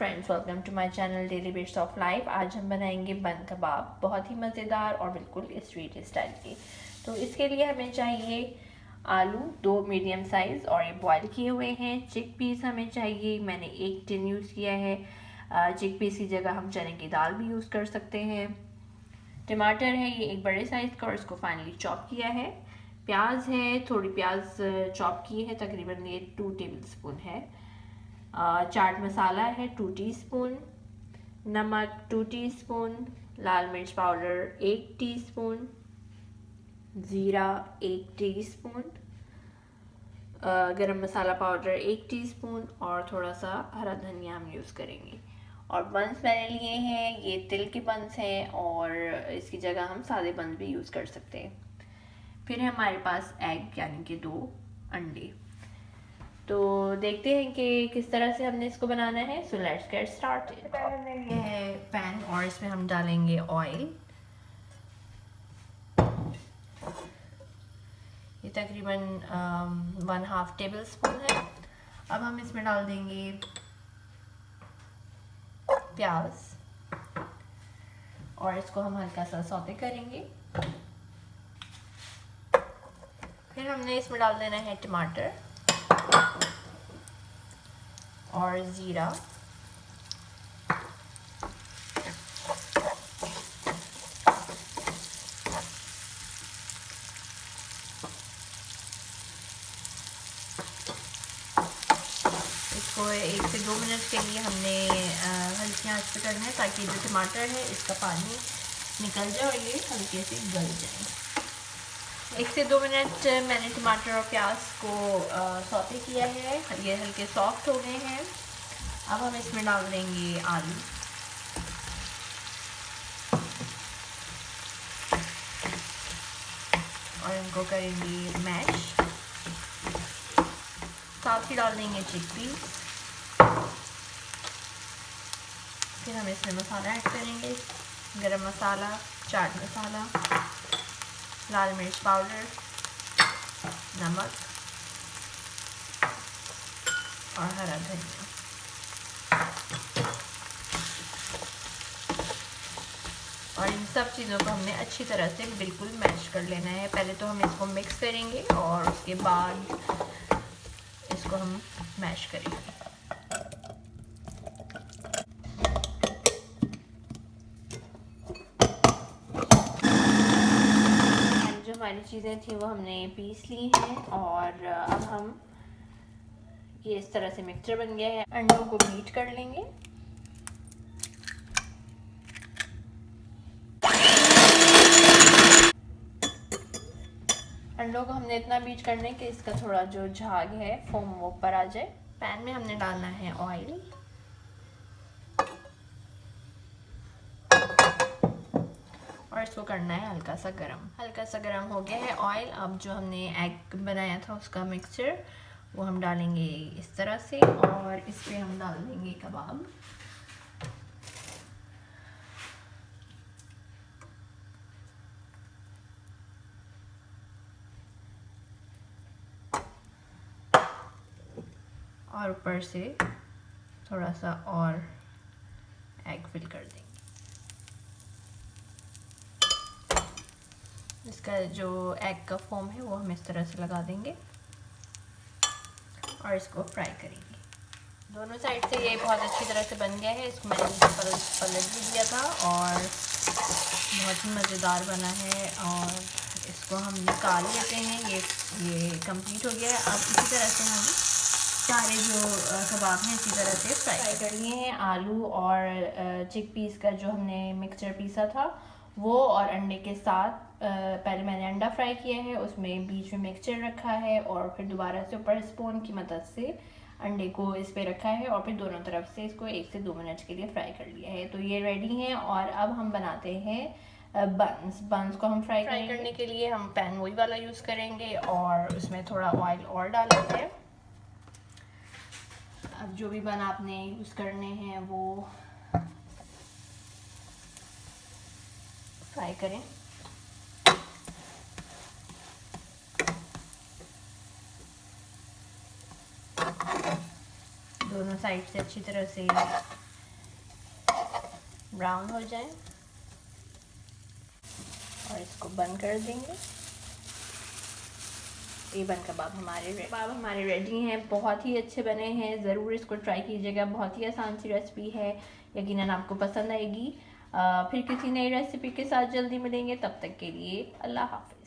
Friends, welcome to my channel daily bits of life. आज हम बनाएंगे बन कबाब, बहुत ही मज़ेदार और बिल्कुल स्ट्रीट स्टाइल के। तो इसके लिए हमें चाहिए आलू 2 मीडियम साइज़ और ये बॉईल किए हुए हैं। चिक पीस हमें चाहिए, मैंने 1 टिन यूज़ किया है। चिक पीस की जगह हम चने की दाल भी यूज़ कर सकते हैं। टमाटर है ये एक बड़े साइज़ का और इसको फाइनली चॉप किया है। प्याज है, थोड़ी प्याज चॉप की है, तकरीबन ये 2 टेबल स्पून है। चाट मसाला है 2 टीस्पून, नमक 2 टीस्पून, लाल मिर्च पाउडर 1 टीस्पून, ज़ीरा 1 टीस्पून, गरम मसाला पाउडर 1 टीस्पून और थोड़ा सा हरा धनिया हम यूज़ करेंगे। और बंस मैंने लिए हैं, ये तिल के बंस हैं और इसकी जगह हम सादे बंस भी यूज़ कर सकते हैं। फिर है हमारे पास एग यानी कि 2 अंडे। तो देखते हैं कि किस तरह से हमने इसको बनाना है। So let's get started. सबसे पहले हमने लिया है पैन और इसमें हम डालेंगे ऑयल। ये तकरीबन 1/2 टेबल स्पून है। अब हम इसमें डाल देंगे प्याज और इसको हम हल्का सा सौते करेंगे। फिर हमने इसमें डाल देना है टमाटर और ज़ीरा, इसको 1 से 2 मिनट के लिए हमने हल्की आंच पे करना है ताकि जो टमाटर है इसका पानी निकल जाए और ये हल्के से गल जाए। 1 से 2 मिनट मैंने टमाटर और प्याज को सौते किया है, ये हल्के सॉफ्ट हो गए हैं। अब हम इसमें डाल देंगे आलू और इनको करेंगे मैश। साथ ही डाल देंगे चिकपीस। फिर हम इसमें मसाला ऐड करेंगे, गरम मसाला, चाट मसाला, लाल मिर्च पाउडर, नमक और हरा धनिया। और इन सब चीज़ों को हमने अच्छी तरह से बिल्कुल मैश कर लेना है। पहले तो हम इसको मिक्स करेंगे और उसके बाद इसको हम मैश करेंगे। जो हमारी चीज़ें थी वो हमने पीस ली हैं और अब हम ये इस तरह से मिक्सचर बन गया है। अंडों को बीट कर लेंगे। अंडों को हमने इतना बीट करना है कि इसका थोड़ा जो झाग है फोम वो ऊपर आ जाए। पैन में हमने डालना है ऑयल और इसको करना है हल्का सा गरम। हल्का सा गरम हो गया है ऑयल। अब जो हमने एग बनाया था उसका मिक्सचर वो हम डालेंगे इस तरह से और इस पे हम डाल देंगे कबाब। और ऊपर से थोड़ा सा और एग फिल कर देंगे। इसका जो एग का फोम है वो हम इस तरह से लगा देंगे और इसको फ्राई करेंगे। दोनों साइड से ये बहुत अच्छी तरह से बन गया है। इसको मैंने पलट भी दिया था और बहुत ही मज़ेदार बना है। और इसको हम निकाल लेते हैं। ये कंप्लीट हो गया है। अब इसी तरह से हम सारे जो कबाब हैं इसी तरह से फ्राई कर लिए हैं। आलू और चिक पीस का जो हमने मिक्सचर पीसा था वो और अंडे के साथ पहले मैंने अंडा फ्राई किया है, उसमें बीच में मिक्सचर रखा है और फिर दोबारा से ऊपर स्पून की मदद से अंडे को इस पे रखा है और फिर दोनों तरफ से इसको 1 से 2 मिनट के लिए फ्राई कर लिया है। तो ये रेडी है और अब हम बनाते हैं बंस को हम फ्राई करने के लिए हम पैन वही वाला यूज़ करेंगे और उसमें थोड़ा ऑयल और डाल देते हैं। अब जो भी बन आपने यूज़ करने हैं वो फ्राई करें। दोनों साइड से अच्छी तरह से ब्राउन हो जाए और इसको बंद कर देंगे। ये बन कबाब हमारे रेडी हैं, बहुत ही अच्छे बने हैं। ज़रूर इसको ट्राई कीजिएगा, बहुत ही आसान सी रेसिपी है, यकीनन आपको पसंद आएगी। फिर किसी नई रेसिपी के साथ जल्दी मिलेंगे, तब तक के लिए अल्लाह हाफ़िज़।